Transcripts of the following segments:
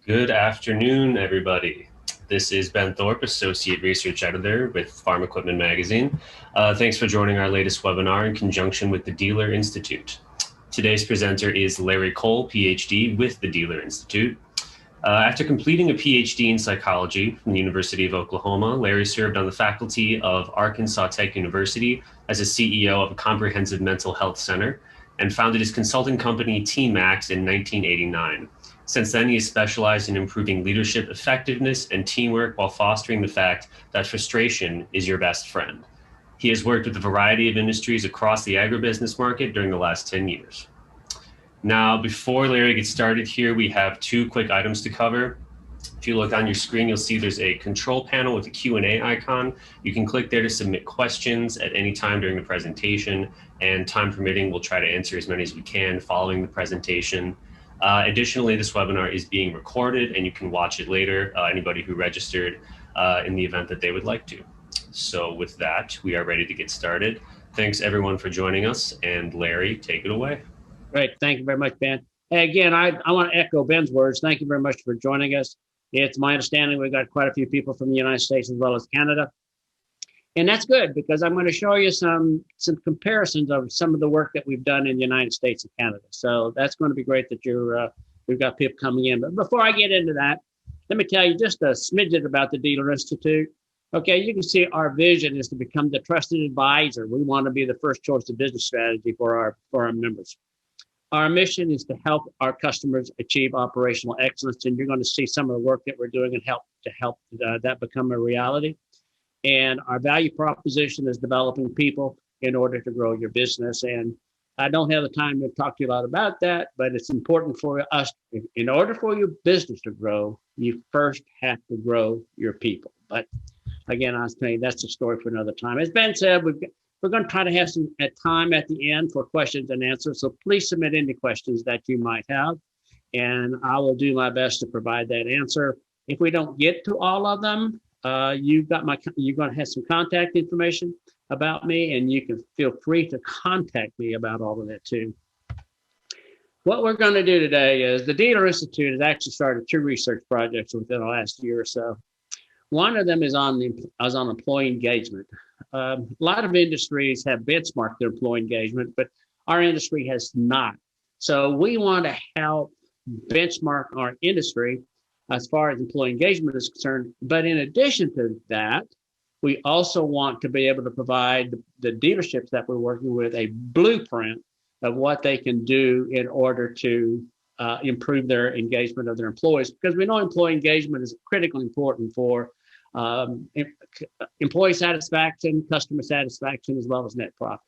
Good afternoon, everybody. This is Ben Thorpe, Associate Research Editor with Farm Equipment Magazine. Thanks for joining our latest webinar in conjunction with the Dealer Institute. Today's presenter is Larry Cole, PhD with the Dealer Institute. After completing a PhD in psychology from the University of Oklahoma, Larry served on the faculty of Arkansas Tech University as a CEO of a comprehensive mental health center and founded his consulting company TeamMax in 1989. Since then, he has specialized in improving leadership effectiveness and teamwork while fostering the fact that frustration is your best friend. He has worked with a variety of industries across the agribusiness market during the last 10 years. Now, before Larry gets started here, we have two quick items to cover. If you look on your screen, you'll see there's a control panel with a Q&A icon. You can click there to submit questions at any time during the presentation, and time permitting, we'll try to answer as many as we can following the presentation. Additionally, this webinar is being recorded and you can watch it later, anybody who registered in the event that they would like to. So with that, we are ready to get started. Thanks everyone for joining us, and Larry, take it away. Great, thank you very much, Ben. Hey, again, I want to echo Ben's words. Thank you very much for joining us. It's my understanding we've got quite a few people from the United States as well as Canada. And that's good because I'm going to show you some comparisons of some of the work that we've done in the United States and Canada. So that's going to be great that we've got people coming in. But before I get into that, let me tell you just a smidget about the Dealer Institute. Okay, you can see our vision is to become the trusted advisor. We want to be the first choice of business strategy for our members. Our mission is to help our customers achieve operational excellence, and you're going to see some of the work that we're doing and help that become a reality. And our value proposition is developing people in order to grow your business. And I don't have the time to talk to you a lot about that, but it's important for us. In order for your business to grow, you first have to grow your people. But again, I was telling you, that's a story for another time. As Ben said, we're going to try to have some time at the end for questions and answers. So please submit any questions that you might have, and I will do my best to provide that answer. If we don't get to all of them, you're going to have some contact information about me, and you can feel free to contact me about all of that too. What we're going to do today is the Dealer Institute has actually started 2 research projects within the last year or so. One of them is on employee engagement. A lot of industries have benchmarked their employee engagement, but our industry has not. So we want to help benchmark our industry as far as employee engagement is concerned. But in addition to that, we also want to be able to provide the dealerships that we're working with a blueprint of what they can do in order to improve their engagement of their employees, because we know employee engagement is critically important for employee satisfaction, customer satisfaction, as well as net profit.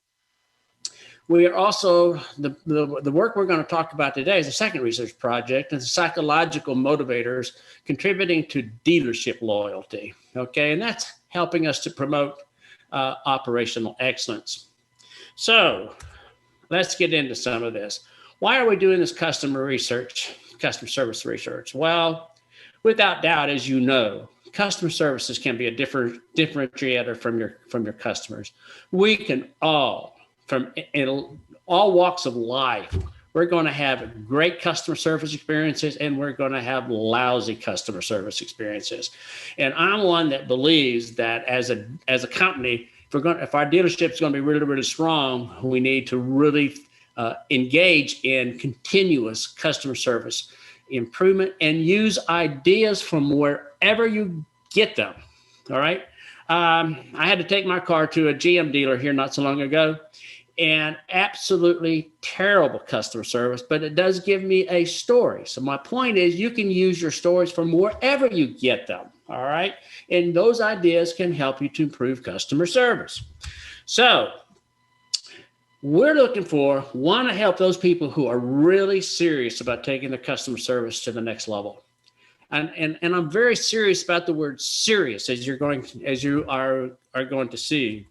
We are also, the work we're going to talk about today is a second research project, and psychological motivators contributing to dealership loyalty. Okay, and that's helping us to promote operational excellence. So let's get into some of this. Why are we doing this customer service research? Well, without doubt, as you know, customer services can be a differentiator from your customers. We can in all walks of life, we're going to have great customer service experiences, and we're going to have lousy customer service experiences. And I'm one that believes that as a company, if our dealership is going to be really, really strong, we need to really engage in continuous customer service improvement and use ideas from wherever you get them. All right. I had to take my car to a GM dealer here not so long ago, and absolutely terrible customer service, but it does give me a story. So my point is, you can use your stories from wherever you get them. All right. And those ideas can help you to improve customer service. So we're looking want to help those people who are really serious about taking their customer service to the next level. And I'm very serious about the word serious, as you are going to see.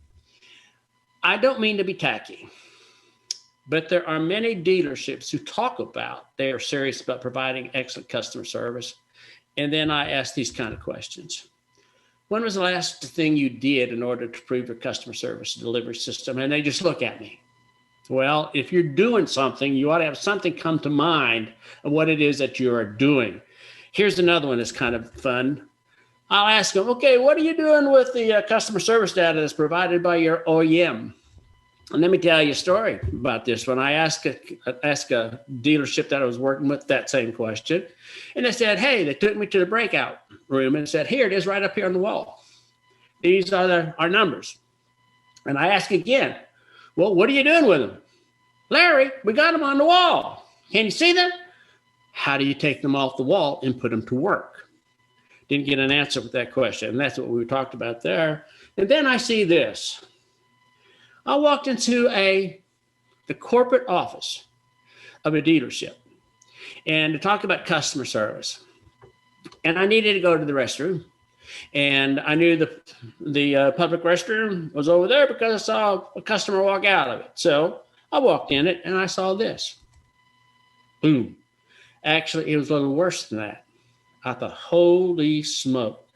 I don't mean to be tacky, but there are many dealerships who talk about they are serious about providing excellent customer service. And then I ask these kind of questions. When was the last thing you did in order to improve your customer service delivery system? And they just look at me. Well, if you're doing something, you ought to have something come to mind of what it is that you are doing. Here's another one that's kind of fun. I'll ask them, okay, what are you doing with the customer service data that's provided by your OEM? And let me tell you a story about this one. I asked a dealership that I was working with that same question. And they said, hey, they took me to the breakout room and said, here it is right up here on the wall. These are our numbers. And I asked again, well, what are you doing with them? Larry, we got them on the wall. Can you see them? How do you take them off the wall and put them to work? Didn't get an answer with that question. And that's what we talked about there. And then I see this. I walked into the corporate office of a dealership and to talk about customer service. And I needed to go to the restroom. And I knew the public restroom was over there because I saw a customer walk out of it. So I walked in it and I saw this. Boom. Actually, it was a little worse than that. I thought, holy smoke.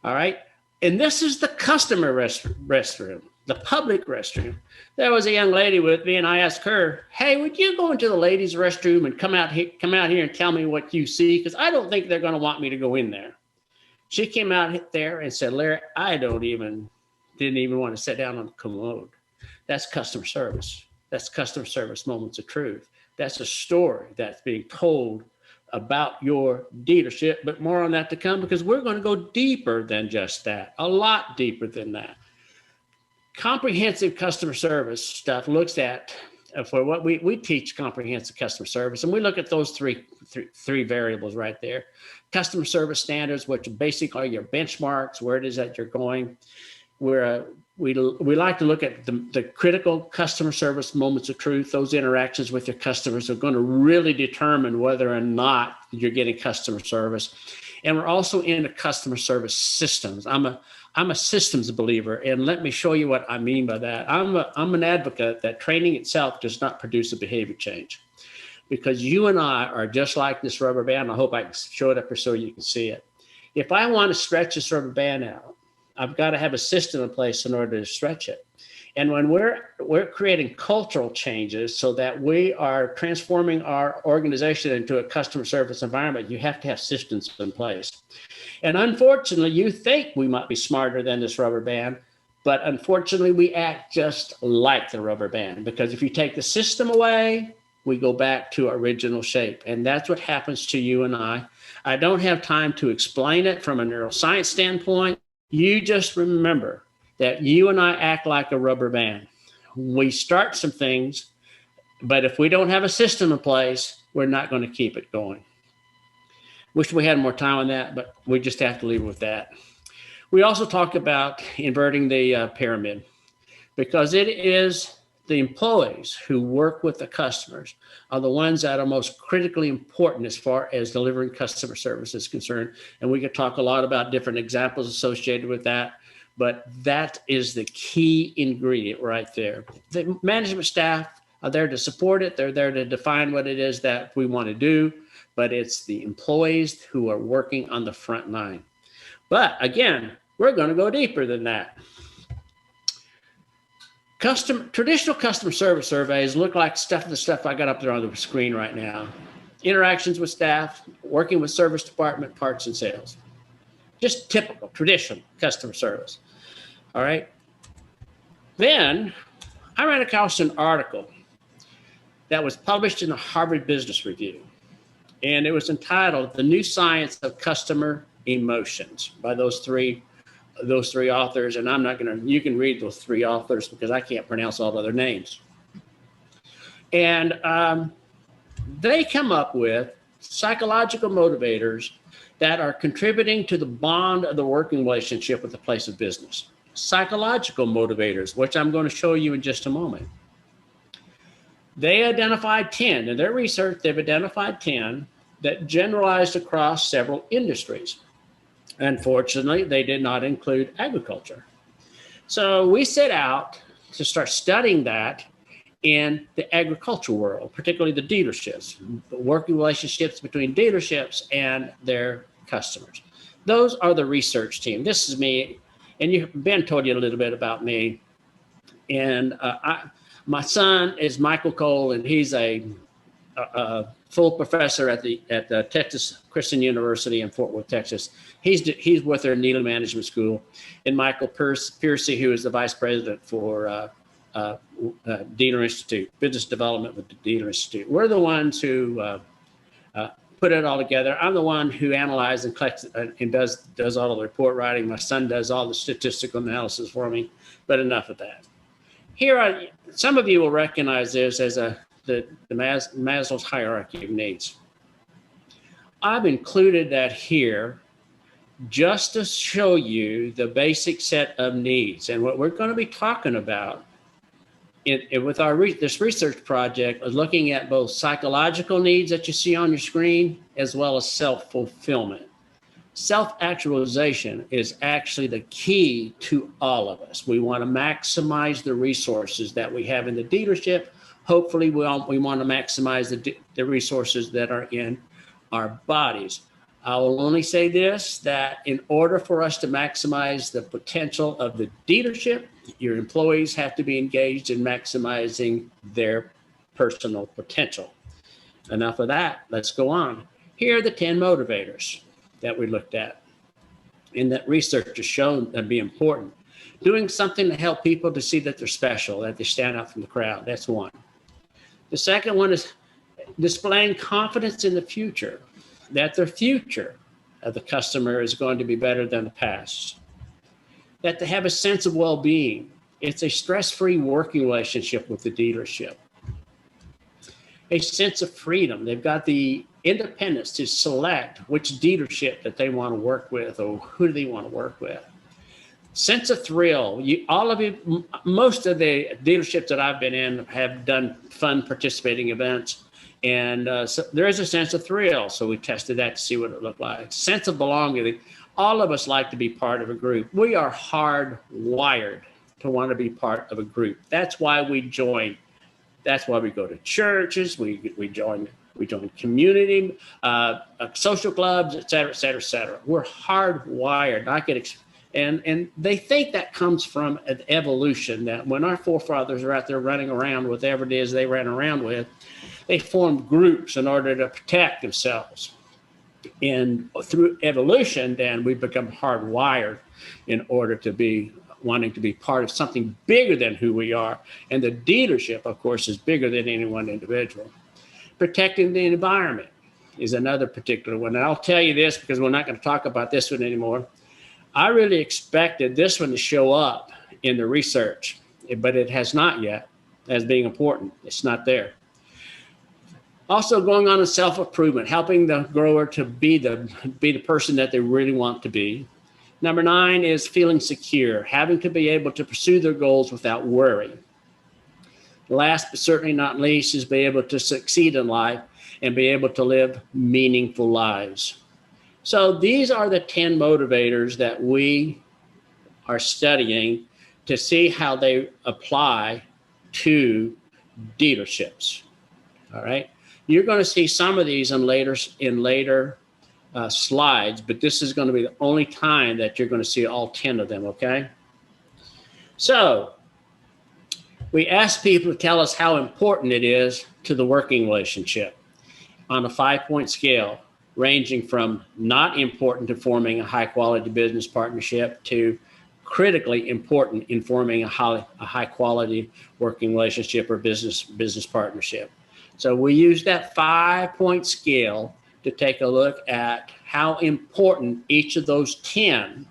All right. And this is the customer restroom, the public restroom. There was a young lady with me and I asked her, hey, would you go into the ladies' restroom and come out here and tell me what you see? Because I don't think they're going to want me to go in there. She came out there and said, Larry, I didn't even want to sit down on the commode. That's customer service. That's customer service moments of truth. That's a story that's being told about your dealership, but more on that to come because we're going to go deeper than just that, a lot deeper than that. Comprehensive customer service stuff looks at, for what we teach comprehensive customer service, and we look at those three variables right there. Customer service standards, which basically are your benchmarks, where it is that you're going. We like to look at the critical customer service moments of truth. Those interactions with your customers are going to really determine whether or not you're getting customer service. And we're also into customer service systems. I'm a systems believer, and let me show you what I mean by that. I'm an advocate that training itself does not produce a behavior change, because you and I are just like this rubber band. I hope I can show it up here so you can see it. If I want to stretch this rubber band out, I've got to have a system in place in order to stretch it. And when we're creating cultural changes so that we are transforming our organization into a customer service environment, you have to have systems in place. And unfortunately, you think we might be smarter than this rubber band, but unfortunately, we act just like the rubber band, because if you take the system away, we go back to original shape. And that's what happens to you and I. I don't have time to explain it from a neuroscience standpoint. You just remember that you and I act like a rubber band. We start some things, but if we don't have a system in place, we're not going to keep it going. Wish we had more time on that, but we just have to leave it with that. We also talk about inverting the pyramid, because it is the employees who work with the customers are the ones that are most critically important as far as delivering customer service is concerned. And we could talk a lot about different examples associated with that, but that is the key ingredient right there. The management staff are there to support it. They're there to define what it is that we want to do, but it's the employees who are working on the front line. But again, we're going to go deeper than that. Traditional customer service surveys look like the stuff I got up there on the screen right now. Interactions with staff, working with service department, parts and sales. Just typical, traditional customer service. All right. Then I ran across an article that was published in the Harvard Business Review, and it was entitled "The New Science of Customer Emotions" by those three authors, and I'm not going to, you can read those three authors because I can't pronounce all of their names. And they come up with psychological motivators that are contributing to the bond of the working relationship with the place of business. Psychological motivators, which I'm going to show you in just a moment. They identified 10, in their research, they've identified 10 that generalized across several industries. Unfortunately, they did not include agriculture. So we set out to start studying that in the agricultural world, particularly the dealerships, the working relationships between dealerships and their customers. Those are the research team. This is me, and Ben told you a little bit about me. And my son is Michael Cole, and he's a full professor at the Texas Christian University in Fort Worth, Texas. He's with their Needle Management School, and Michael Piercy, who is the vice president for Dealer Institute, business development with the Dealer Institute. We're the ones who put it all together. I'm the one who analyzes and collects and does all of the report writing. My son does all the statistical analysis for me. But enough of that. Here, some of you will recognize this as the Maslow's hierarchy of needs. I've included that here just to show you the basic set of needs. And what we're going to be talking about with this research project is looking at both psychological needs that you see on your screen, as well as self-fulfillment. Self-actualization is actually the key to all of us. We want to maximize the resources that we have in the dealership. Hopefully, we want to maximize the resources that are in our bodies. I will only say this, that in order for us to maximize the potential of the dealership, your employees have to be engaged in maximizing their personal potential. Enough of that. Let's go on. Here are the 10 motivators that we looked at and that research has shown to be important. Doing something to help people to see that they're special, that they stand out from the crowd. That's one. The second one is displaying confidence in the future, that the future of the customer is going to be better than the past, that they have a sense of well-being. It's a stress-free working relationship with the dealership, a sense of freedom. They've got the independence to select which dealership that they want to work with or who do they want to work with. Sense of thrill. Most of the dealerships that I've been in have done fun participating events. And so there is a sense of thrill. So we tested that to see what it looked like. Sense of belonging. All of us like to be part of a group. We are hardwired to want to be part of a group. That's why we join. That's why we go to churches. We join community, social clubs, et cetera, et cetera, et cetera. We're hardwired. And they think that comes from an evolution, that when our forefathers are out there running around with whatever it is they ran around with, they formed groups in order to protect themselves. And through evolution, then we become hardwired in order to be wanting to be part of something bigger than who we are. And the dealership, of course, is bigger than any one individual. Protecting the environment is another particular one. And I'll tell you this because we're not going to talk about this one anymore. I really expected this one to show up in the research, but it has not yet as being important. It's not there. Also going on in self-improvement, helping the grower to be the person that they really want to be. Number 9 is feeling secure, having to be able to pursue their goals without worry. Last but certainly not least is be able to succeed in life and be able to live meaningful lives. So these are the 10 motivators that we are studying to see how they apply to dealerships. All right. You're going to see some of these in later slides, but this is going to be the only time that you're going to see all 10 of them. Okay. So we asked people to tell us how important it is to the working relationship on a 5-point scale, ranging from not important to forming a high-quality business partnership to critically important in forming a high-quality working relationship or business partnership. So we use that 5-point scale to take a look at how important each of those 10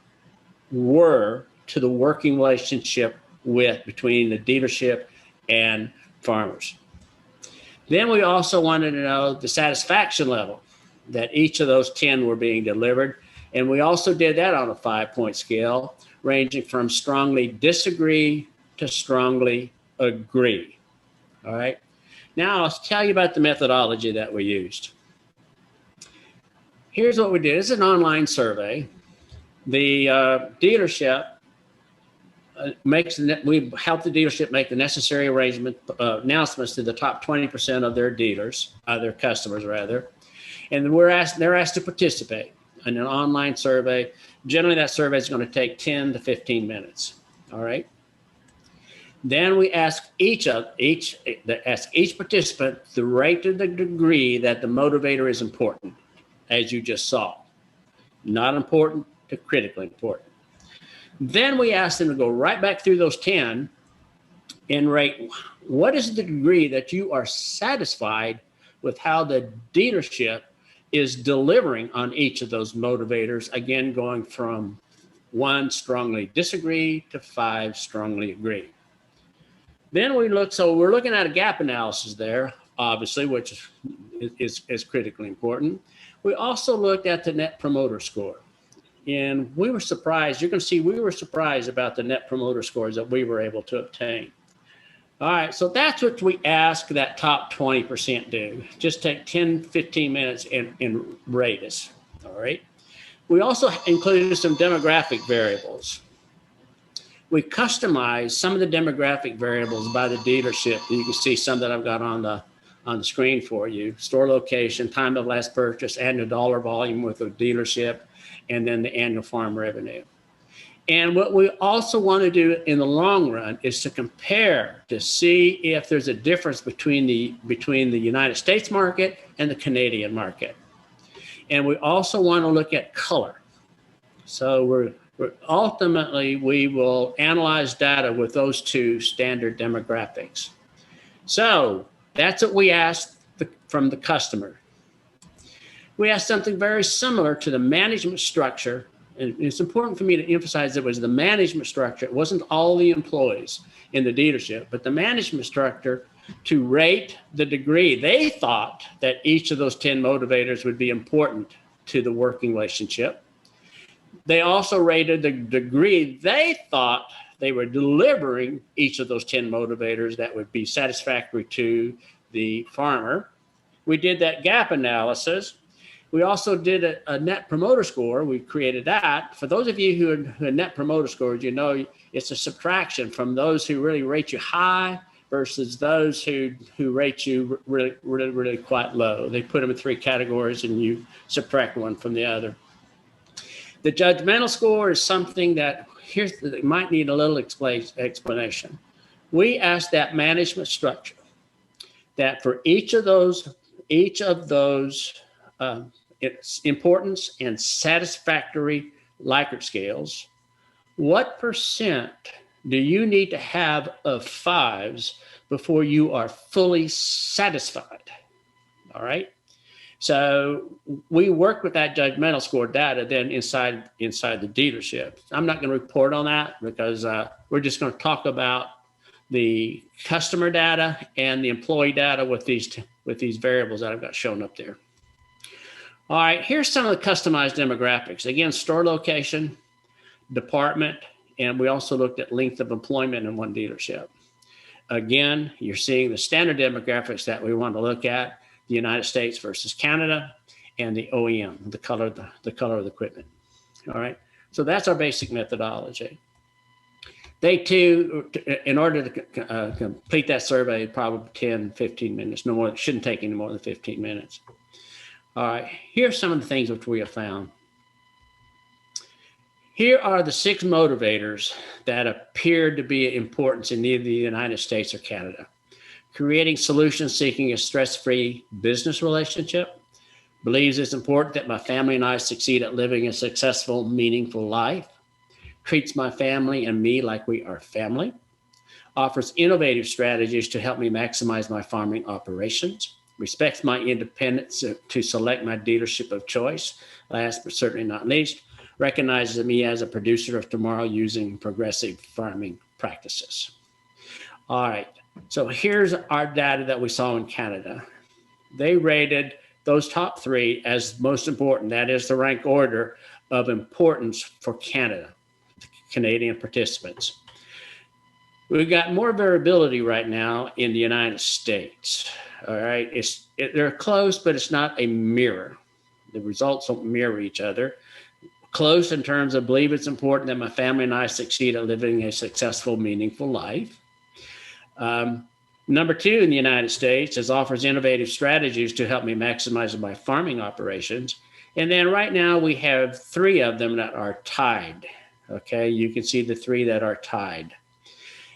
were to the working relationship between the dealership and farmers. Then we also wanted to know the satisfaction level that each of those 10 were being delivered. And we also did that on a 5-point scale, ranging from strongly disagree to strongly agree. All right. Now I'll tell you about the methodology that we used. Here's what we did. It's an online survey. The dealership we help the dealership make the necessary announcements to the top 20% of their dealers, their customers rather. And they're asked to participate in an online survey. Generally, that survey is going to take 10 to 15 minutes. All right. Then we ask each participant to rate to the degree that the motivator is important, as you just saw. Not important to critically important. Then we ask them to go right back through those 10 and rate what is the degree that you are satisfied with how the dealership is delivering on each of those motivators, again, going from 1, strongly disagree, to 5, strongly agree. Then we look, so we're looking at a gap analysis there, obviously, which is critically important. We also looked at the Net Promoter Score. And we were surprised, you're going to see we were surprised about the Net Promoter Scores that we were able to obtain. All right, so that's what we ask that top 20% do. Just take 10, 15 minutes and rate us, all right? We also included some demographic variables. We customized some of the demographic variables by the dealership. You can see some that I've got on the screen for you. Store location, time of last purchase, annual dollar volume with the dealership, and then the annual farm revenue. And what we also want to do in the long run is to compare to see if there's a difference between the United States market and the Canadian market. And we also want to look at color. So ultimately, we will analyze data with those two standard demographics. So that's what we asked from the customer. We asked something very similar to the management structure. And it's important for me to emphasize it was the management structure. It wasn't all the employees in the dealership, but the management structure to rate the degree they thought that each of those 10 motivators would be important to the working relationship. They also rated the degree they thought they were delivering each of those 10 motivators that would be satisfactory to the farmer. We did that gap analysis. We also did a Net Promoter Score. We created that. For those of you who are Net Promoter Scores, you know it's a subtraction from those who really rate you high versus those who rate you really quite low. They put them in 3 categories and you subtract one from the other. The judgmental score is something that it might need a little explanation. We asked that management structure that for each of those its importance and satisfactory Likert scales, what percent do you need to have of 5s before you are fully satisfied? All right. So we work with that judgmental score data then inside the dealership. I'm not going to report on that because we're just going to talk about the customer data and the employee data with these variables that I've got shown up there. All right, here's some of the customized demographics. Again, store location, department, and we also looked at length of employment in one dealership. Again, you're seeing the standard demographics that we want to look at, the United States versus Canada, and the OEM, the color of the equipment. All right, so that's our basic methodology. They too, in order to complete that survey, probably 10, 15 minutes, no more, it shouldn't take any more than 15 minutes. All right, here's some of the things which we have found. Here are the 6 motivators that appeared to be important in either the United States or Canada. Creating solutions seeking a stress-free business relationship. Believes it's important that my family and I succeed at living a successful, meaningful life. Treats my family and me like we are family. Offers innovative strategies to help me maximize my farming operations. Respects my independence to select my dealership of choice. Last but certainly not least, recognizes me as a producer of tomorrow using progressive farming practices. All right, so here's our data that we saw in Canada. They rated those top 3 as most important. That is the rank order of importance for Canada, the Canadian participants. We've got more variability right now in the United States. All right, they're close, but it's not a mirror. The results don't mirror each other. Close in terms of believe it's important that my family and I succeed at living a successful, meaningful life. Number 2 in the United States is offers innovative strategies to help me maximize my farming operations. And then right now we have 3 of them that are tied. Okay, you can see the 3 that are tied.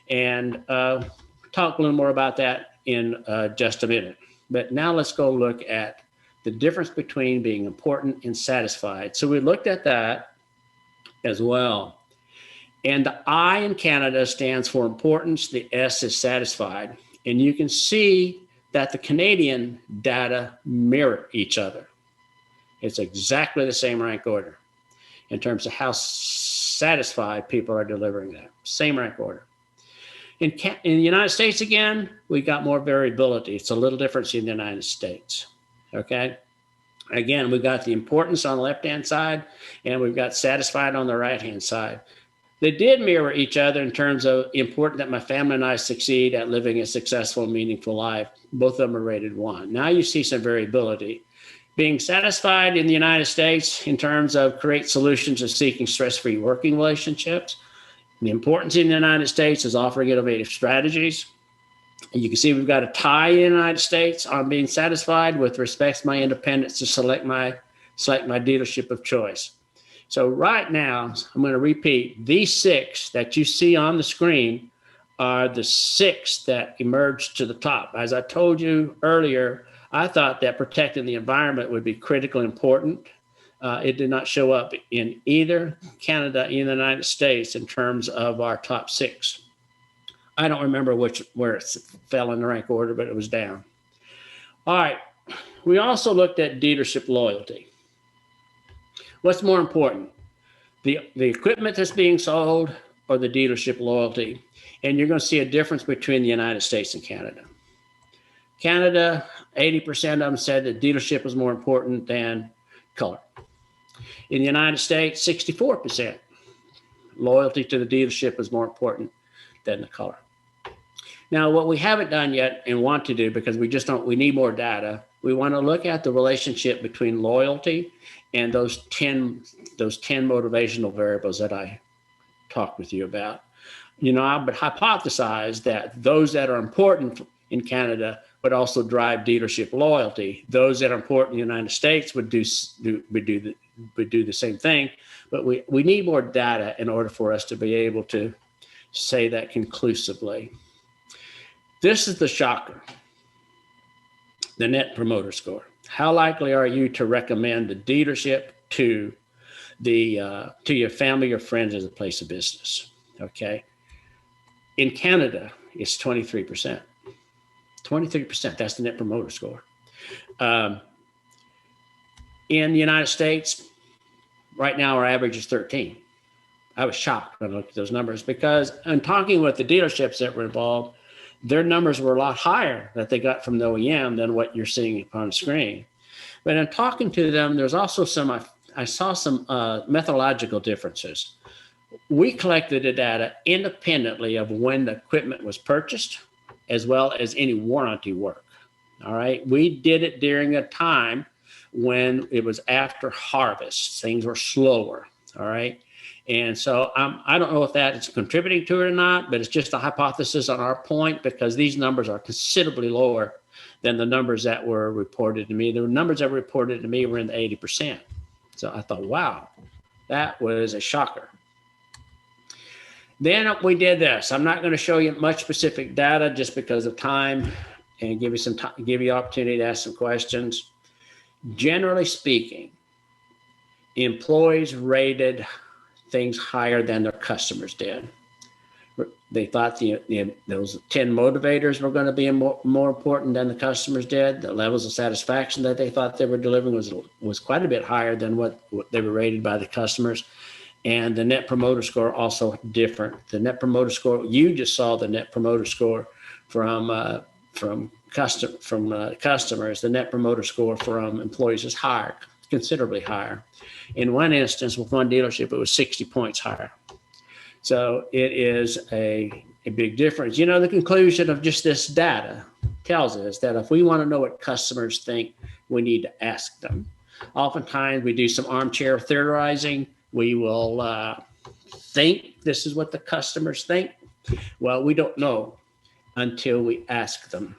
And talk a little more about that in just a minute. But now let's go look at the difference between being important and satisfied. So we looked at that as well. And the I in Canada stands for importance. The S is satisfied. And you can see that the Canadian data mirror each other. It's exactly the same rank order in terms of how satisfied people are delivering that. Same rank order. In the United States, again, we got more variability. It's a little different in the United States, okay? Again, we've got the importance on the left-hand side, and we've got satisfied on the right-hand side. They did mirror each other in terms of important that my family and I succeed at living a successful, meaningful life. Both of them are rated 1. Now you see some variability. Being satisfied in the United States in terms of create solutions of seeking stress-free working relationships. The importance in the United States is offering innovative strategies. And you can see we've got a tie in the United States on being satisfied with respect to my independence to select my dealership of choice. So right now, I'm going to repeat, these 6 that you see on the screen are the 6 that emerged to the top. As I told you earlier, I thought that protecting the environment would be critically important. It did not show up in either Canada and the United States in terms of our top 6. I don't remember where it fell in the rank order, but it was down. All right. We also looked at dealership loyalty. What's more important, the equipment that's being sold or the dealership loyalty? And you're going to see a difference between the United States and Canada. Canada, 80% of them said that dealership was more important than color. In the United States, 64%. Loyalty to the dealership is more important than the color. Now, what we haven't done yet and want to do, because we need more data, we want to look at the relationship between loyalty and those 10 motivational variables that I talked with you about. I would hypothesize that those that are important in Canada would also drive dealership loyalty. Those that are important in the United States would do the same thing, but we need more data in order for us to be able to say that conclusively. This is the shocker, the Net Promoter Score. How likely are you to recommend the dealership to your family or friends as a place of business? Okay. In Canada, it's 23%. 23%, that's the Net Promoter Score. In the United States, right now our average is 13. I was shocked when I looked at those numbers because in talking with the dealerships that were involved, their numbers were a lot higher that they got from the OEM than what you're seeing on the screen. But in talking to them, there's also I saw some methodological differences. We collected the data independently of when the equipment was purchased, as well as any warranty work. All right. We did it during a time when it was after harvest. Things were slower. All right. And so I don't know if that is contributing to it or not, but it's just a hypothesis on our point because these numbers are considerably lower than the numbers that were reported to me. The numbers that were reported to me were in the 80%. So I thought, wow, that was a shocker. Then we did this. I'm not going to show you much specific data just because of time and give you some time, give you opportunity to ask some questions. Generally speaking, employees rated things higher than their customers did. They thought those 10 motivators were going to be more important than the customers did. The levels of satisfaction that they thought they were delivering was quite a bit higher than what they were rated by the customers. And the Net Promoter Score also different. The Net Promoter Score, you just saw the Net Promoter Score from customers. The Net Promoter Score from employees is higher, considerably higher. In one instance, with one dealership, it was 60 points higher. So it is a big difference. The conclusion of just this data tells us that if we want to know what customers think, we need to ask them. Oftentimes, we do some armchair theorizing. We will think this is what the customers think. Well, we don't know until we ask them.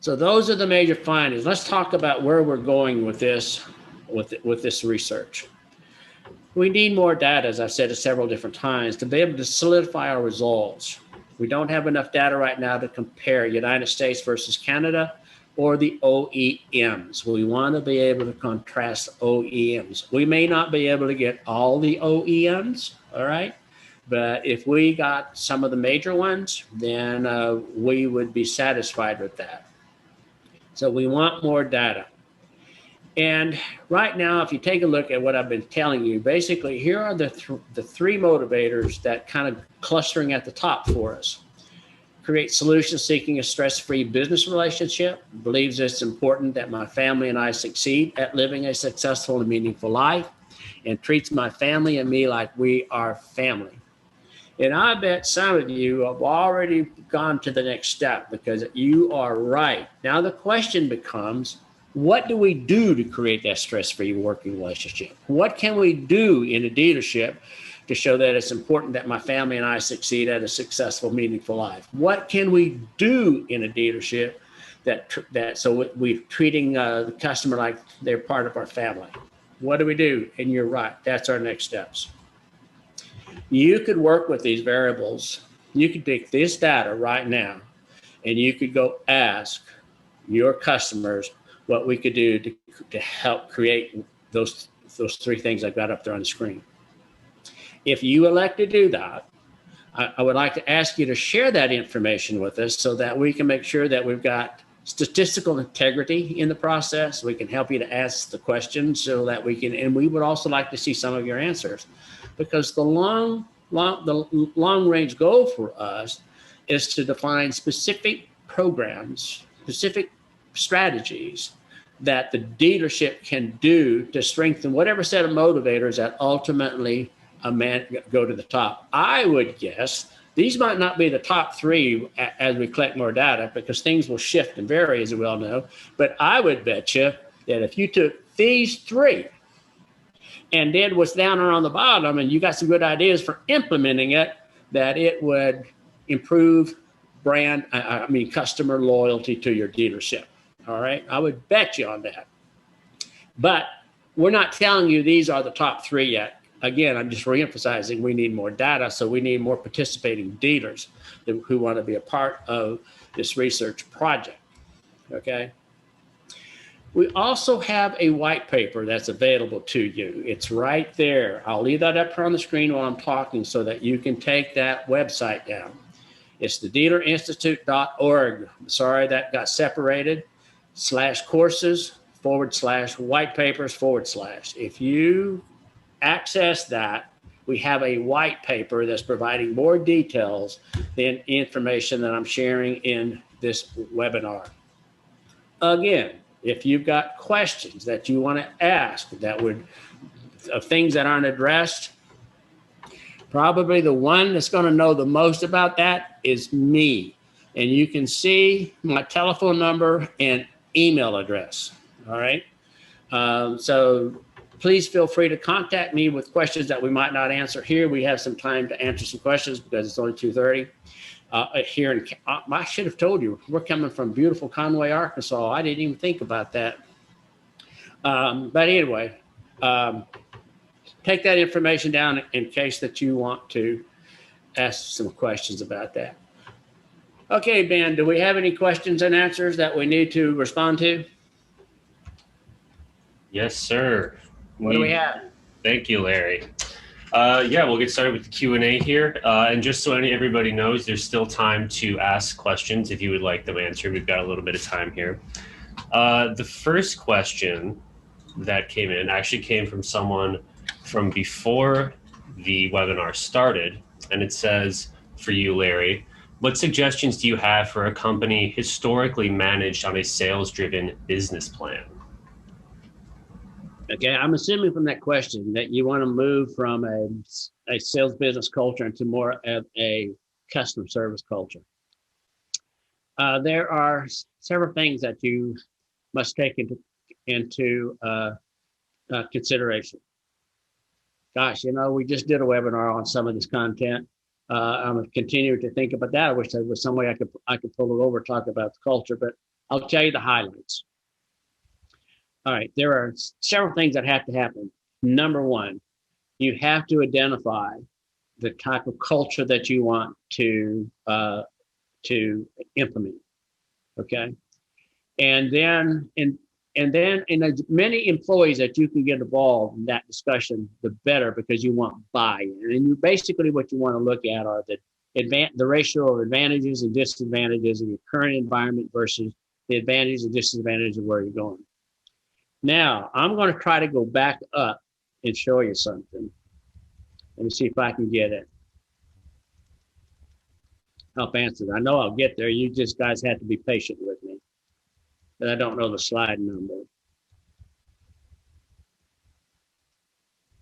So those are the major findings. Let's talk about where we're going with this research. We need more data, as I've said several different times, to be able to solidify our results. We don't have enough data right now to compare United States versus Canada or the OEMs. We want to be able to contrast OEMs. We may not be able to get all the OEMs, all right? But if we got some of the major ones, then we would be satisfied with that. So we want more data. And right now, if you take a look at what I've been telling you, basically here are the three motivators that kind of clustering at the top for us. Create solutions seeking a stress-free business relationship, believes it's important that my family and I succeed at living a successful and meaningful life, and treats my family and me like we are family. And I bet some of you have already gone to the next step because you are right. Now the question becomes, what do we do to create that stress-free working relationship? What can we do in a dealership to show that it's important that my family and I succeed at a successful, meaningful life? What can we do in a dealership that so we're treating the customer like they're part of our family? What do we do? And you're right, that's our next steps. You could work with these variables. You could take this data right now, and you could go ask your customers what we could do to help create those three things I've got up there on the screen. If you elect to do that, I would like to ask you to share that information with us so that we can make sure that we've got statistical integrity in the process. We can help you to ask the questions so that we can, and we would also like to see some of your answers, because the long range goal for us is to define specific programs, specific strategies that the dealership can do to strengthen whatever set of motivators that ultimately go to the top. I would guess these might not be the top three as we collect more data, because things will shift and vary, as we all know. But I would bet you that if you took these three and did what's down there on the bottom, and you got some good ideas for implementing it, that it would improve customer loyalty to your dealership. All right, I would bet you on that. But we're not telling you these are the top three yet. Again, I'm just reemphasizing we need more data, so we need more participating dealers who want to be a part of this research project, okay? We also have a white paper that's available to you. It's right there. I'll leave that up here on the screen while I'm talking so that you can take that website down. It's the dealerinstitute.org. Sorry, that got separated, /courses/white papers/. If you access that, we have a white paper that's providing more details than information that I'm sharing in this webinar. Again, if you've got questions that you want to ask of things that aren't addressed, probably the one that's going to know the most about that is me. And you can see my telephone number and email address. All right. So please feel free to contact me with questions that we might not answer here. We have some time to answer some questions because it's only 2:30 here in. I should have told you we're coming from beautiful Conway, Arkansas. I didn't even think about that. But anyway, take that information down in case that you want to ask some questions about that. Okay, Ben, do we have any questions and answers that we need to respond to? Yes, sir. What do we have? Thank you, Larry. Yeah, we'll get started with the Q&A here. And just so everybody knows, there's still time to ask questions if you would like them answered. We've got a little bit of time here. The first question that came in actually came from someone from before the webinar started. And it says, for you, Larry, what suggestions do you have for a company historically managed on a sales-driven business plan? Okay, I'm assuming from that question that you want to move from a sales business culture into more of a customer service culture. There are several things that you must take into consideration. Gosh, we just did a webinar on some of this content. I'm continuing to think about that. I wish there was some way I could pull it over, talk about the culture, but I'll tell you the highlights. All right, there are several things that have to happen. Number one, you have to identify the type of culture that you want to implement. Okay, and then in as many employees that you can get involved in that discussion, the better, because you want buy-in. And you basically what you want to look at are the ratio of advantages and disadvantages of your current environment versus the advantages and disadvantages of where you're going. Now, I'm going to try to go back up and show you something. Let me see if I can get it. Help answer. I know I'll get there. You just guys have to be patient with me. But I don't know the slide number.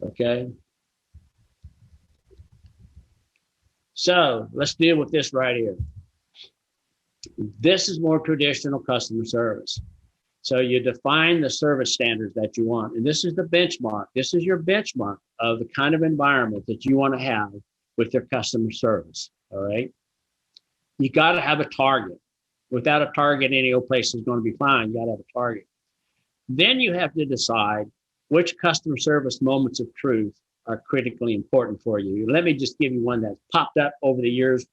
Okay. So let's deal with this right here. This is more traditional customer service. So you define the service standards that you want. And this is the benchmark. This is your benchmark of the kind of environment that you want to have with your customer service. All right. You got to have a target. Without a target, any old place is going to be fine. You got to have a target. Then you have to decide which customer service moments of truth are critically important for you. Let me just give you one that's popped up over the years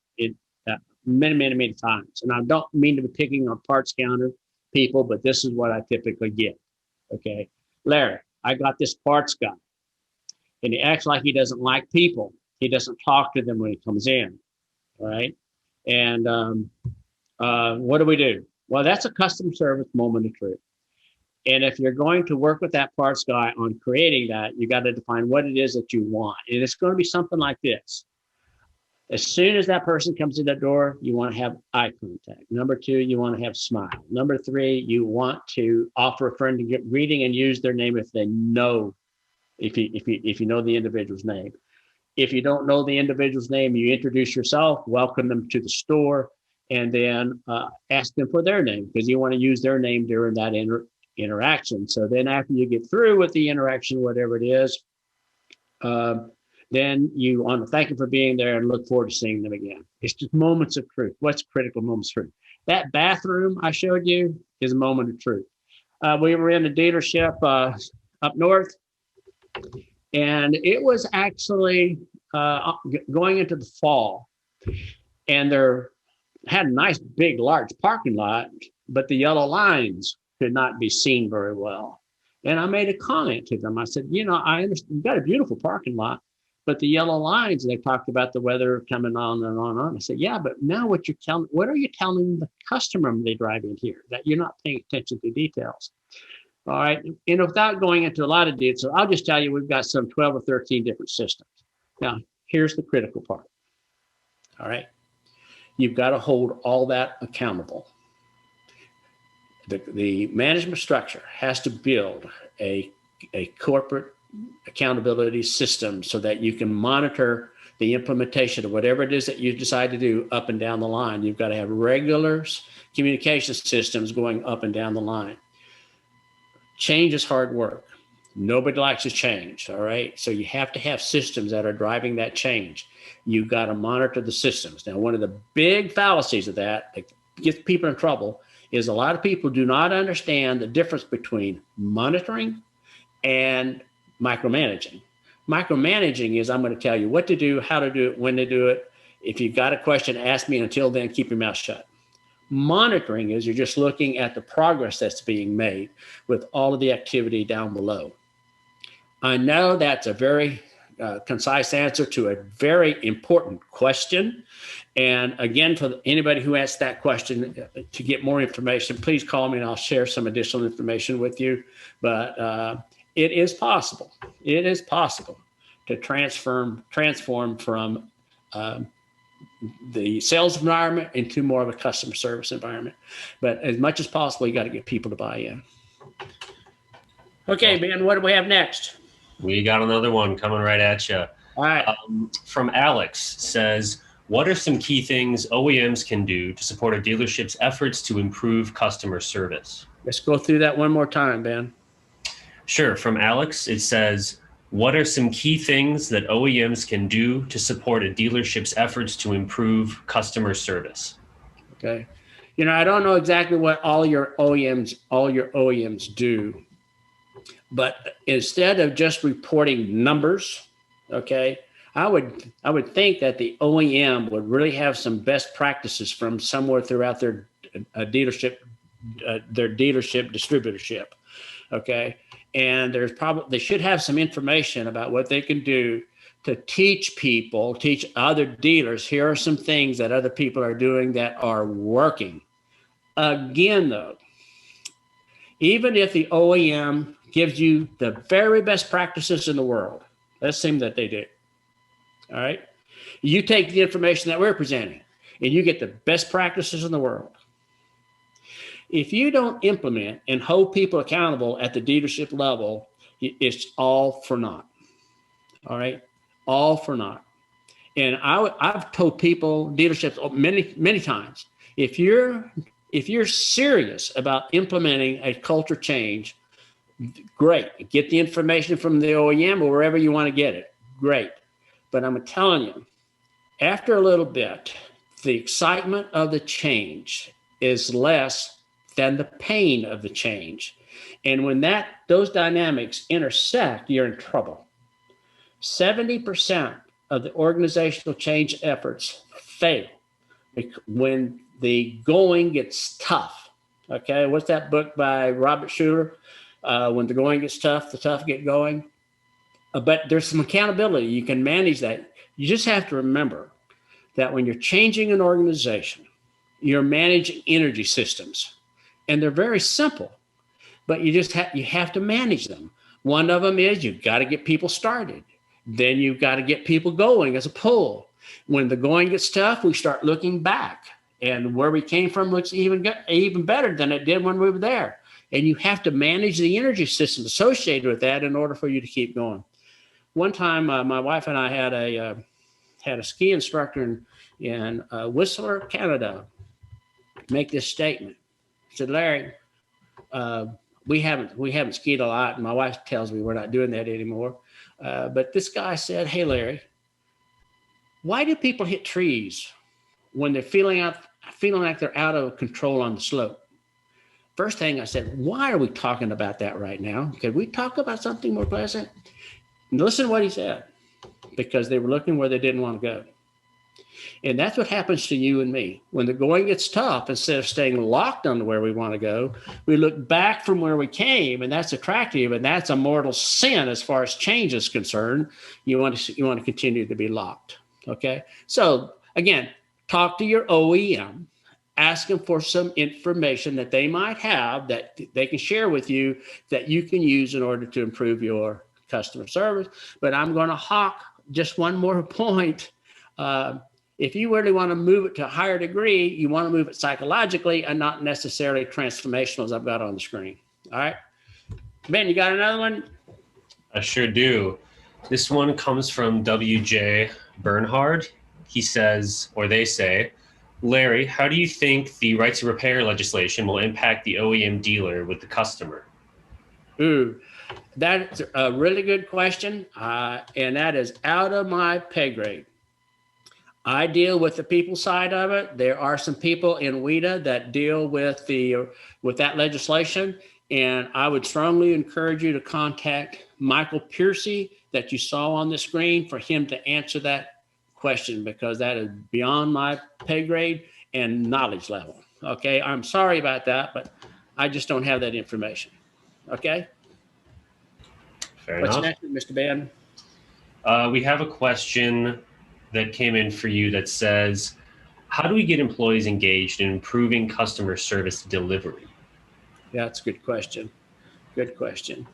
many times. And I don't mean to be picking on parts counter people, but this is what I typically get. Okay. Larry, I got this parts guy, and he acts like he doesn't like people. He doesn't talk to them when he comes in. All right. And what do we do? Well, that's a customer service moment of truth. And if you're going to work with that parts guy on creating that, you got to define what it is that you want. And it's going to be something like this. As soon as that person comes in the door, you want to have eye contact. Number 2, you want to have smile. Number 3, you want to offer a friend to get reading and use their name if they know, if you know the individual's name. If you don't know the individual's name, you introduce yourself, welcome them to the store, and then ask them for their name, because you want to use their name during that interaction. So then after you get through with the interaction, whatever it is, then you want to thank them for being there and look forward to seeing them again. It's just moments of truth. What's critical moments of truth? That bathroom I showed you is a moment of truth. We were in a dealership up north, and it was actually going into the fall, and there had a nice, big, large parking lot, but the yellow lines could not be seen very well. And I made a comment to them. I said, I understand you've got a beautiful parking lot, but the yellow lines, and they talked about the weather coming on and on and on. I said, yeah, but now what are you telling the customer when they drive in here? That you're not paying attention to details. All right. And without going into a lot of details, I'll just tell you, we've got some 12 or 13 different systems. Now, here's the critical part. All right. You've got to hold all that accountable. The management structure has to build a corporate accountability system so that you can monitor the implementation of whatever it is that you decide to do up and down the line. You've got to have regular communication systems going up and down the line. Change is hard work. Nobody likes to change, all right? So you have to have systems that are driving that change. You've got to monitor the systems. Now, one of the big fallacies of that gets people in trouble is a lot of people do not understand the difference between monitoring and micromanaging. Micromanaging is, I'm going to tell you what to do, how to do it, when to do it. If you've got a question, ask me. Until then, keep your mouth shut. Monitoring is you're just looking at the progress that's being made with all of the activity down below. I know that's a very concise answer to a very important question. And again, for anybody who asked that question, to get more information, please call me and I'll share some additional information with you. But it is possible. It is possible to transform from the sales environment into more of a customer service environment. But as much as possible, you got to get people to buy in. Okay, Ben, what do we have next? We got another one coming right at you. All right. From Alex says, what are some key things OEMs can do to support a dealership's efforts to improve customer service? Let's go through that one more time, Ben. Sure. From Alex, it says, what are some key things that OEMs can do to support a dealership's efforts to improve customer service? Okay. I don't know exactly what all your OEMs do, but instead of just reporting numbers, Okay. I would think that the OEM would really have some best practices from somewhere throughout their dealership, distributorship. Okay. And there's probably, they should have some information about what they can do to teach other dealers, here are some things that other people are doing that are working. Again, though, even if the OEM gives you the very best practices in the world, let's assume that they do. All right. You take the information that we're presenting and you get the best practices in the world. If you don't implement and hold people accountable at the dealership level, it's all for naught. All right. All for naught. And I've told people, dealerships many times, if you're serious about implementing a culture change, great. Get the information from the OEM or wherever you want to get it. Great. But I'm telling you, after a little bit, the excitement of the change is less than the pain of the change. And when those dynamics intersect, you're in trouble. 70% of the organizational change efforts fail when the going gets tough. Okay, what's that book by Robert Schuller? When the going gets tough, the tough get going. But there's some accountability. You can manage that. You just have to remember that when you're changing an organization, you're managing energy systems, and they're very simple, but you have to manage them. One of them is you've got to get people started. Then you've got to get people going as a pull. When the going gets tough, we start looking back, and where we came from looks even better than it did when we were there. And you have to manage the energy system associated with that in order for you to keep going. One time, my wife and I had a ski instructor in Whistler, Canada, make this statement. He said, "Larry, we haven't skied a lot, and my wife tells me we're not doing that anymore. But this guy said, 'Hey, Larry, why do people hit trees when they're feeling like they're out of control on the slope?' First thing I said, why are we talking about that right now? Could we talk about something more pleasant? And listen to what he said, because they were looking where they didn't want to go. And that's what happens to you and me. When the going gets tough, instead of staying locked on where we want to go, we look back from where we came, and that's attractive, and that's a mortal sin as far as change is concerned. You want to continue to be locked. Okay. So again, talk to your OEM. Ask them for some information that they might have that they can share with you that you can use in order to improve your customer service. But I'm going to hawk just one more point. If you really want to move it to a higher degree, you want to move it psychologically and not necessarily transformational, as I've got on the screen. All right. Ben, you got another one? I sure do. This one comes from W.J. Bernhard. He says, or they say, "Larry, how do you think the right to repair legislation will impact the OEM dealer with the customer?" Ooh, that's a really good question, and that is out of my pay grade. I deal with the people side of it. There are some people in WIDA that deal with that legislation, and I would strongly encourage you to contact Michael Piercy that you saw on the screen for him to answer that question, because that is beyond my pay grade and knowledge level. Okay, I'm sorry about that, but I just don't have that information. Okay. Fair What's enough. next, Mr. Ben? We have a question that came in for you that says, "How do we get employees engaged in improving customer service delivery?" Yeah, that's a good question. Good question.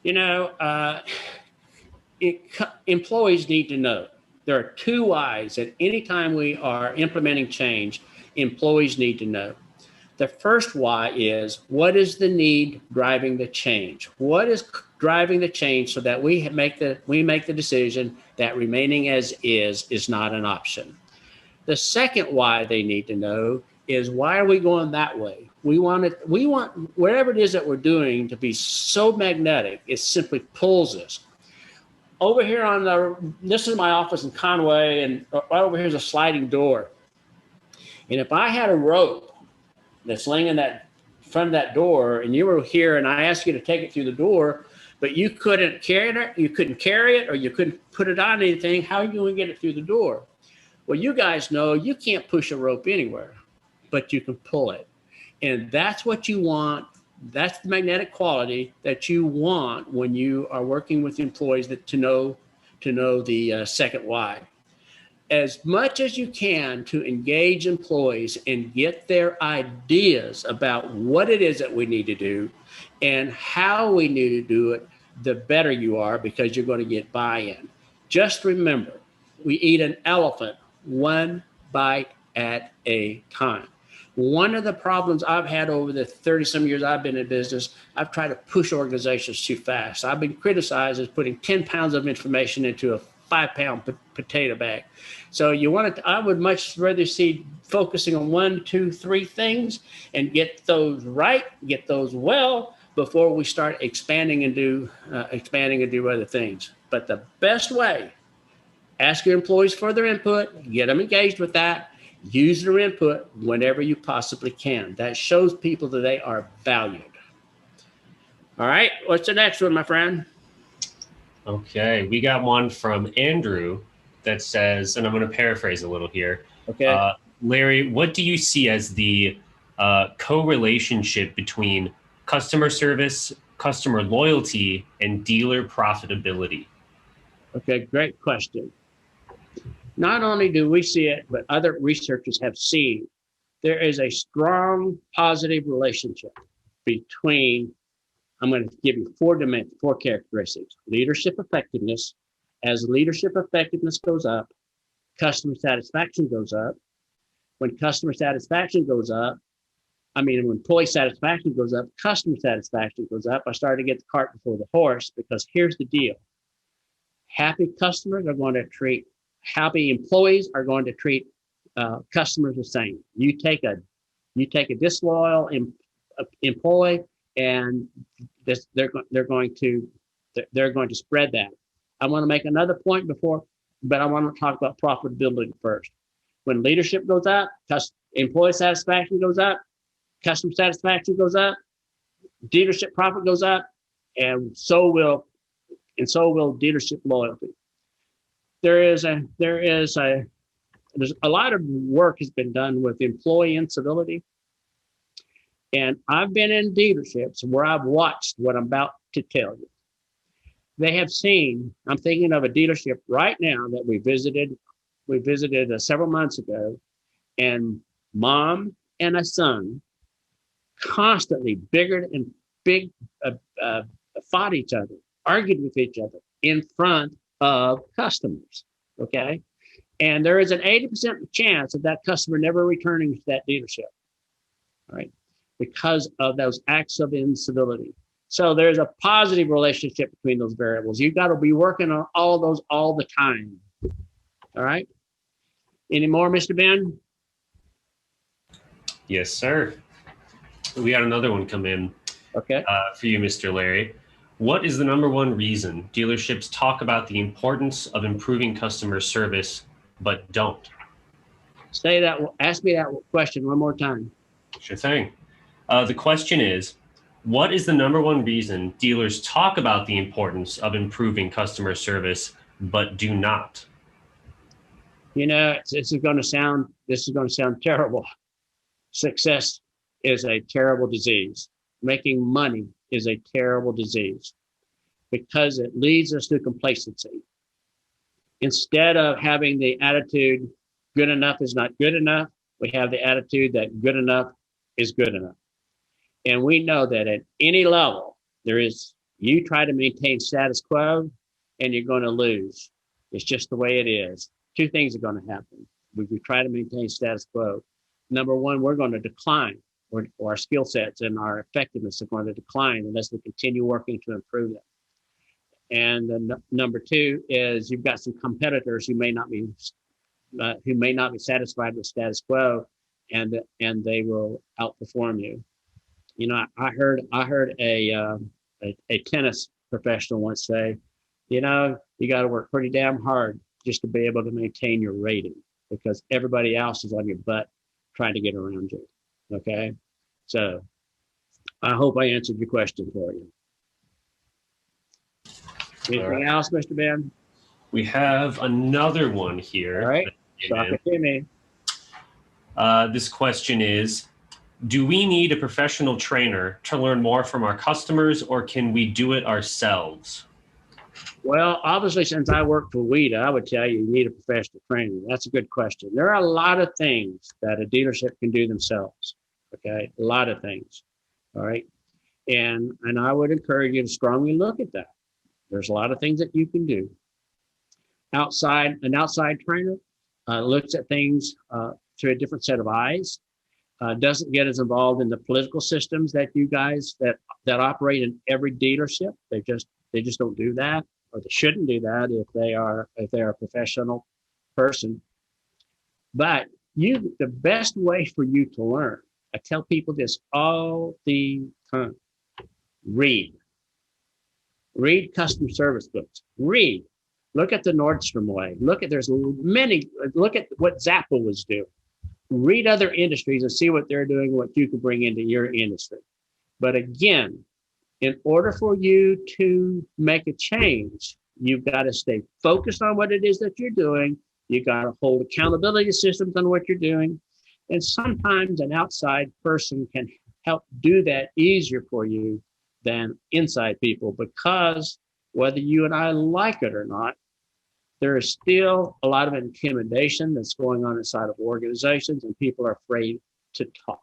You know, employees need to know. There are two whys at any time we are implementing change. Employees need to know. The first why is, what is the need driving the change? What is driving the change so that we make the decision that remaining as is not an option? The second why they need to know is, why are we going that way? We want whatever it is that we're doing to be so magnetic, it simply pulls us. Over here this is my office in Conway, and right over here is a sliding door. And if I had a rope that's laying in that front of that door, and you were here and I asked you to take it through the door, but you couldn't carry it, or you couldn't put it on anything. How are you going to get it through the door? Well, you guys know you can't push a rope anywhere, but you can pull it. And that's what you want. That's the magnetic quality that you want when you are working with employees to know the second why. As much as you can to engage employees and get their ideas about what it is that we need to do and how we need to do it, the better you are, because you're going to get buy-in. Just remember, we eat an elephant one bite at a time. One of the problems I've had over the 30-some years I've been in business, I've tried to push organizations too fast. I've been criticized as putting 10 pounds of information into a 5-pound potato bag. So I would much rather see focusing on 1, 2, 3 things and get those right, get those well, before we start expanding and do other things. But the best way, ask your employees for their input, get them engaged with that, use their input whenever you possibly can. That shows people that they are valued. All right, what's the next one, my friend? Okay, we got one from Andrew that says, and I'm going to paraphrase a little here. Okay. Larry, what do you see as the correlationship between customer service, customer loyalty, and dealer profitability? Okay, great question. Not only do we see it, but other researchers have seen there is a strong positive relationship between, I'm going to give you 4 characteristics. Leadership effectiveness. As leadership effectiveness goes up, customer satisfaction goes up. When customer satisfaction goes up, when employee satisfaction goes up, customer satisfaction goes up. I started to get the cart before the horse, because here's the deal. Happy employees are going to treat customers the same. You take a disloyal employee, and they're going to spread that. I want to make another point but I want to talk about profitability first. When leadership goes up, employee satisfaction goes up, customer satisfaction goes up, dealership profit goes up, and so will dealership loyalty. There's a lot of work has been done with employee incivility. And I've been in dealerships where I've watched what I'm about to tell you. They have seen, I'm thinking of a dealership right now that we visited several months ago, and mom and a son constantly fought each other, argued with each other in front of customers, okay? And there is an 80% chance of that customer never returning to that dealership, right? Because of those acts of incivility. So there's a positive relationship between those variables. You've got to be working on all of those all the time, all right? Any more, Mr. Ben? Yes, sir. We got another one come in. Okay. For you, Mr. Larry. What is the number one reason dealerships talk about the importance of improving customer service, but don't? Ask me that question one more time. Sure thing. The question is, what is the number one reason dealers talk about the importance of improving customer service, but do not? This is going to sound terrible. Success is a terrible disease. Making money is a terrible disease, because it leads us to complacency. Instead of having the attitude, good enough is not good enough, we have the attitude that good enough is good enough. And we know that at any level, you try to maintain status quo and you're going to lose. It's just the way it is. 2 things are going to happen. We try to maintain status quo. Number one, we're going to decline, or our skill sets and our effectiveness are going to decline unless we continue working to improve them. And then number 2 is you've got some competitors who may not be satisfied with status quo, and they will outperform you. I heard a tennis professional once say, you got to work pretty damn hard just to be able to maintain your rating, because everybody else is on your butt trying to get around you. Okay, so I hope I answered your question for you. Anything else, Mr. Ben? We have another one here. All right. Talk it to me. This question is, do we need a professional trainer to learn more from our customers, or can we do it ourselves? Well, obviously, since I work for WIDA, I would tell you need a professional trainer. That's a good question. There are a lot of things that a dealership can do themselves. Okay, a lot of things. All right, and I would encourage you to strongly look at that. There's a lot of things that you can do. An outside trainer looks at things through a different set of eyes. Doesn't get as involved in the political systems that you guys that operate in every dealership. They just don't do that, or they shouldn't do that if they are a professional person. But the best way for you to learn, I tell people this all the time: read customer service books. Look at the Nordstrom way. Look at what Zappa was doing. Read other industries and see what they're doing, what you can bring into your industry. But again, in order for you to make a change, you've got to stay focused on what it is that you're doing. You got to hold accountability systems on what you're doing. And sometimes an outside person can help do that easier for you than inside people, because whether you and I like it or not, there is still a lot of intimidation that's going on inside of organizations, and people are afraid to talk.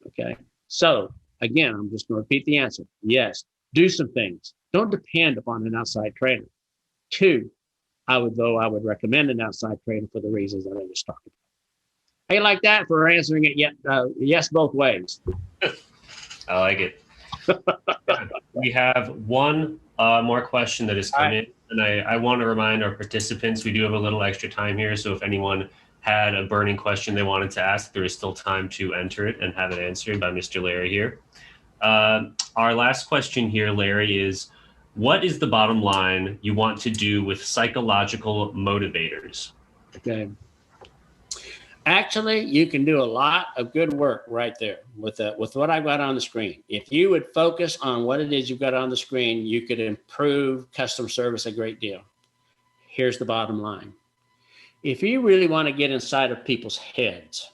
Okay. So again, I'm just going to repeat the answer. Yes, do some things. Don't depend upon an outside trainer. 2, I would recommend an outside trainer for the reasons that I just talked about. How you like that for answering it yes both ways? I like it. We have one more question that has come in, and I want to remind our participants we do have a little extra time here, so if anyone had a burning question they wanted to ask, there is still time to enter it and have it answered by Mr. Larry here. Our last question here, Larry, is what is the bottom line you want to do with psychological motivators? Okay. Actually, you can do a lot of good work right there with what I've got on the screen. If you would focus on what it is you've got on the screen, you could improve customer service a great deal. Here's the bottom line. If you really want to get inside of people's heads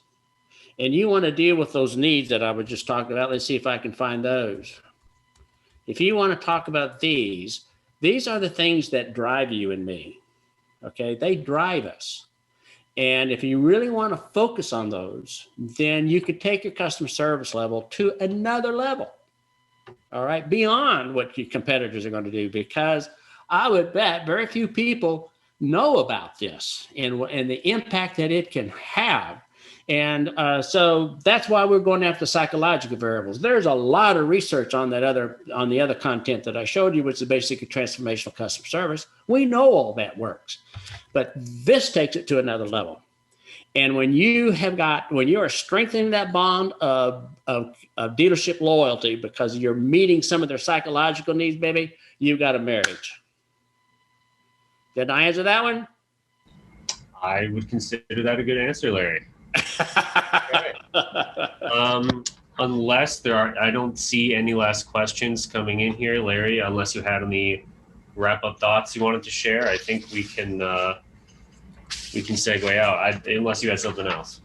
and you want to deal with those needs that I was just talking about, let's see if I can find those. If you want to talk about these are the things that drive you and me. Okay, they drive us. And if you really want to focus on those, then you could take your customer service level to another level, all right, beyond what your competitors are going to do, because I would bet very few people know about this and the impact that it can have. And so that's why we're going after psychological variables. There's a lot of research on the other content that I showed you, which is basically transformational customer service. We know all that works, but this takes it to another level. And when you are strengthening that bond of dealership loyalty because you're meeting some of their psychological needs, baby, you've got a marriage. Did I answer that one? I would consider that a good answer, Larry. Unless I don't see any last questions coming in here, Larry, unless you had any wrap-up thoughts you wanted to share. I think we can segue out, unless you had something else.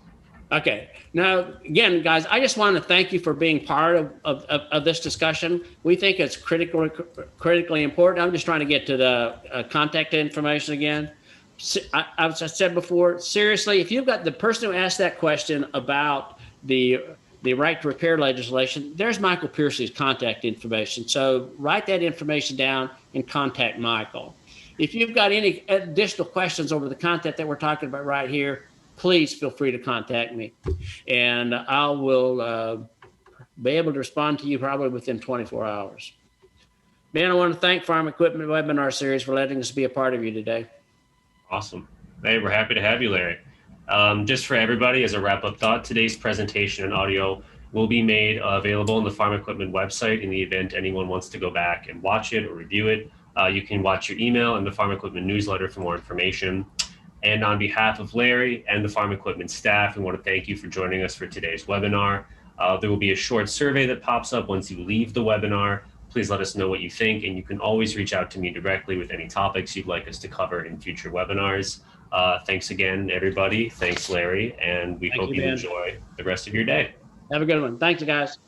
Okay. Now, again, guys, I just want to thank you for being part of this discussion. We think it's critically important. I'm just trying to get to the contact information again. I've said before, seriously, if you've got the person who asked that question about the right to repair legislation, there's Michael Piercy's contact information. So write that information down and contact Michael. If you've got any additional questions over the content that we're talking about right here, please feel free to contact me. And I will be able to respond to you probably within 24 hours. Ben, I want to thank Farm Equipment Webinar Series for letting us be a part of you today. Awesome. Hey, we're happy to have you, Larry. Just for everybody, as a wrap-up thought, today's presentation and audio will be made available on the Farm Equipment website in the event anyone wants to go back and watch it or review it. You can watch your email and the Farm Equipment newsletter for more information. And on behalf of Larry and the Farm Equipment staff, we want to thank you for joining us for today's webinar. There will be a short survey that pops up once you leave the webinar. Please let us know what you think, and you can always reach out to me directly with any topics you'd like us to cover in future webinars. Thanks again, everybody. Thanks, Larry, and we hope you enjoy the rest of your day. Have a good one. Thanks, guys.